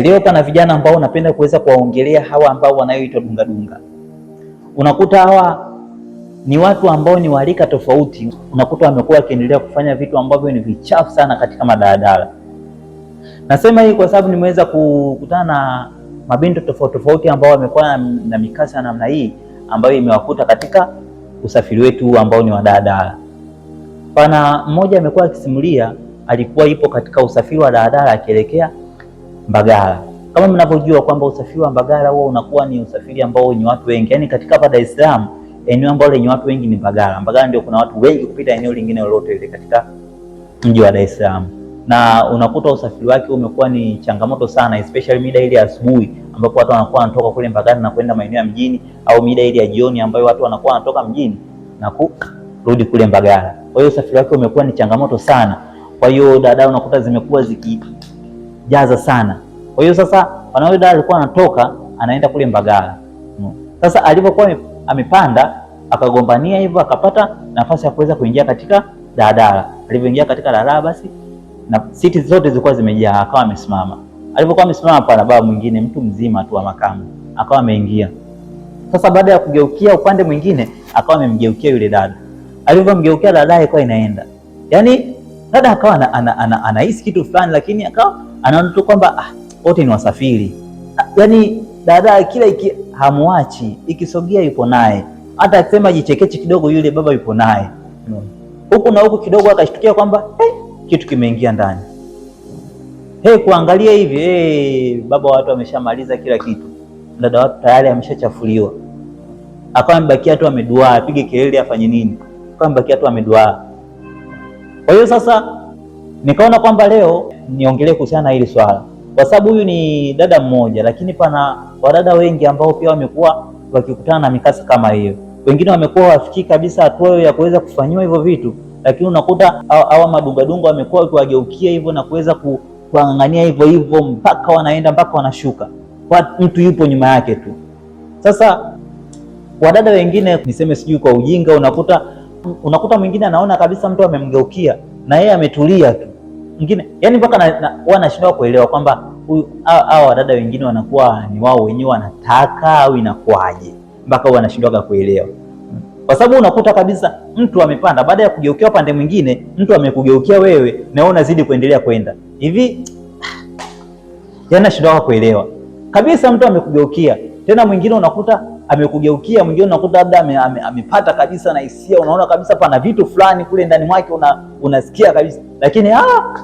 Leo pana vijana ambao napenda kuweza kuwaongelea hawa ambao wanayoitwa dunga dunga. Unakuta hawa ni watu ambao ni walika tofauti, unakuta wamekuwa wakiendelea kufanya vitu ambavyo ni vichafu sana katika madaladala. Nasema hii kwa sababu nimeweza kukutana na mabinti tofauti tofauti ambao wamekuwa na mikasa namna hii ambayo imewakuta katika usafiri wetu ambao ni wa daladala. Pana mmoja amekuwa akisimulia alikuwa ipo katika usafiri wa daladala akielekea Mbagala. Kama mnavyojua kwamba usafiri wa Mbagala huo unakuwa ni usafiri ambao ni watu wengi. Yaani katika hapa Dar es Salaam eneo ambalo lenye watu wengi ni Mbagala. Mbagala ndio kuna watu wengi kupita eneo lingine lolote ile katika mji wa Dar es Salaam. Na unakuta usafiri wake umekuwa ni changamoto sana, especially mida ile ya asubuhi ambapo watu wanakuwa wanatoka kule Mbagala na kwenda maeneo ya mjini, au mida ile ya jioni ambayo watu wanakuwa wanatoka mjini na kurudi kule Mbagala. Kwa hiyo usafiri wake umekuwa ni changamoto sana. Kwa hiyo dada unakuta zimekuwa zikijaza sana. Kwa hiyo sasa wanao dada alikuwa anatoka anaenda kule Mbagala. Sasa alipokuwa amepanda akagombania hivyo akapata nafasi ya kuweza kuingia katika daladala. Alipoingia katika daladala basi na siti zote zilikuwa zimejaa, akawa amesimama. Alipokuwa amesimama pale baba mwingine mtu mzima tu wa makamu akawa ameingia. Sasa baada ya kugeukia upande mwingine akawa amemgeukia yule dada. Alipomgeukia dada ilikuwa inaenda. Yaani dada akawa anahisi kitu fulani lakini akawa anaona tu kwamba wote ni wasafiri. Yaani dada kila hamuachi, ikisogea yupo naye. Hata akisema jichekeche kidogo yule baba yupo naye. Huku na huku kidogo akashtukia kwamba kitu kimeingia ndani. Kuangalia hivi baba watu ameshamaliza kila kitu. Dada watu tayari ameshachafuliwa. Akawa amebakia tu ameduaa, apige kelele afanye nini? Akawa amebakia tu ameduaa. Kwa hiyo sasa nikaona kwamba leo niongelee kuhusiana na hili swala. Kwa sababu huyu ni dada mmoja lakini pana wadada wengi ambao pia wamekuwa wakikutana na mikasa kama hiyo. Wengine wamekuwa wafikii kabisa hatua ya kuweza kufanywa hivyo vitu, lakini unakuta hawa madungadunga wamekuwa wakiwageukia hivyo na kuweza kuangania hivyo hivyo mpaka wanaenda mpaka wanashuka. Kwa mtu yupo nyuma yake tu. Sasa wadada wengine niseme sijui kwa ujinga unakuta mwingine anaona kabisa mtu amemgeukia na yeye ametulia tu. Mwingine yani mpaka wanashindwa kuelewa kwamba hao wadada wengine wanakuwa ni wao wenyewe wanataka au inakuaje, mpaka wanashindwa kuelewa. Kwa sababu unakuta kabisa mtu amepanda baada ya kugeukia pande mwingine, mtu amekugeukia wewe na wewe unazidi kuendelea kwenda. Hivi yana shida kuelewa. Kabisa mtu amekugeukia, tena mwingine unakuta amekugeukia, mwingine unakuta labda amepata kabisa na hisia, unaona kabisa pana vitu fulani kule ndani mwake unasikia kabisa. Lakini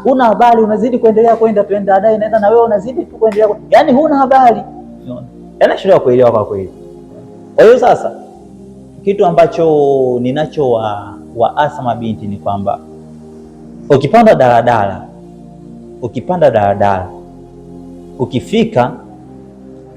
huna habari, unazidi kuendelea kwenda, tuenda dada inaenda na wewe unazidi tu kuendelea. Yaani huna habari. Yana shida kuelewa kwa kweli. Kwa hiyo sasa kitu ambacho ninacho waasa mabinti ni kwamba ukipanda daladala ukifika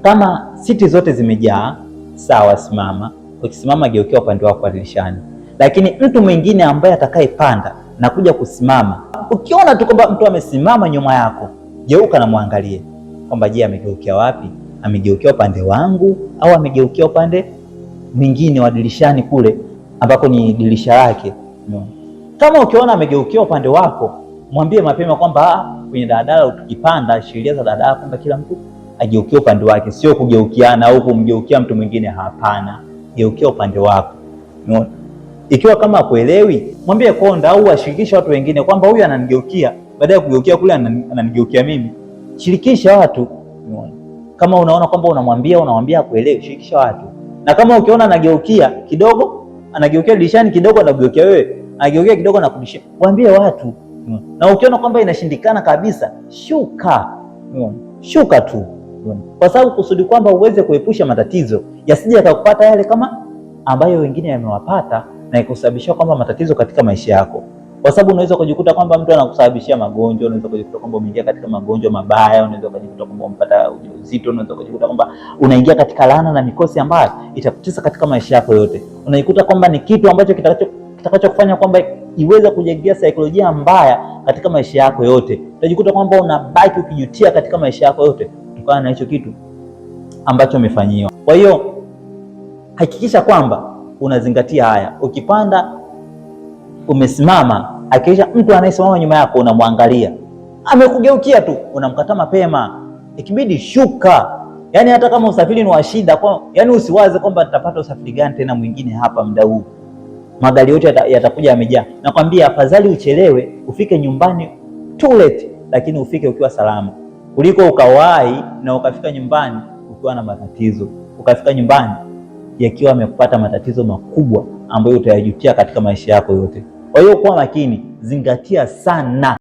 kama siti zote zimejaa sawa, simama. Ukisimama geukia upande wako wa dirishani. Lakini mtu mwingine ambaye atakayepanda na kuja kusimama, ukiona tu kwamba mtu amesimama nyuma yako, geuka na muangalie kwamba je, amegeukia wapi? Amegeukia upande wangu au amegeukia upande mwingine wa dirishani kule ambako ni dirisha lake. Kama ukiona amegeukia upande wako, mwambie mapema kwamba kwenye daladala ukipanda, sheria za daladala kwamba kila mtu ageukie upande wake, sio kugeukiana au kumgeukia mtu mwingine. Hapana, geukia upande wako. Ikiwa kama kuelewi, mwambie konda au ashirikishe watu wengine kwamba huyu ananigeukia, baada ya kugeukia kule ananigeukia mimi. Shirikisha watu. Kama unaona kwamba unamwambia kuelewi, shirikisha watu. Na kama ukiona anageukia kidogo, anageukia dirishani kidogo, anageukia wewe, anageukia kidogo na kurudisha, waambie watu. Na ukiona kwamba inashindikana kabisa, shuka tu. Kwa sababu kusudi kwamba uweze kuepusha matatizo yasije yakakupata yale kama ambayo wengine yamewapata na ikusababishia kwamba matatizo katika maisha yako. Kwa sababu unaweza kujikuta kwamba mtu anakusababishia magonjwa, unaweza kujikuta kwamba umeingia katika magonjwa mabaya, unaweza kujikuta kwamba umepata ujauzito, unaweza kujikuta kwamba unaingia katika laana na mikosi ambayo itakutesa katika maisha yako yote. Unajikuta kwamba ni kitu ambacho kitakachokufanya kwamba iweze kujengea saikolojia mbaya katika maisha yako yote. Utajikuta kwamba unabaki ukijutia katika maisha yako yote kutokana na hicho kitu ambacho umefanyiwa. Kwa hiyo hakikisha kwamba unazingatia haya. Ukipanda umesimama, hakikisha mtu anayesimama nyuma yako unamwangalia. amekugeukia tu, unamkata mapema. Ikibidi shuka. Yaani hata kama usafiri ni wa shida, kwa yaani usiwaze kwamba nitapata usafiri gani tena mwingine hapa muda huu. Magari yote yatakuja yamejaa. Nakwambia afadhali uchelewe, ufike nyumbani too late, lakini ufike ukiwa salama, kuliko ukawahi na ukafika nyumbani ukiwa na matatizo, ukafika nyumbani yakiwa yamekupata matatizo makubwa ambayo utayajutia katika maisha yako yote. Kwa hiyo kuwa makini, zingatia sana.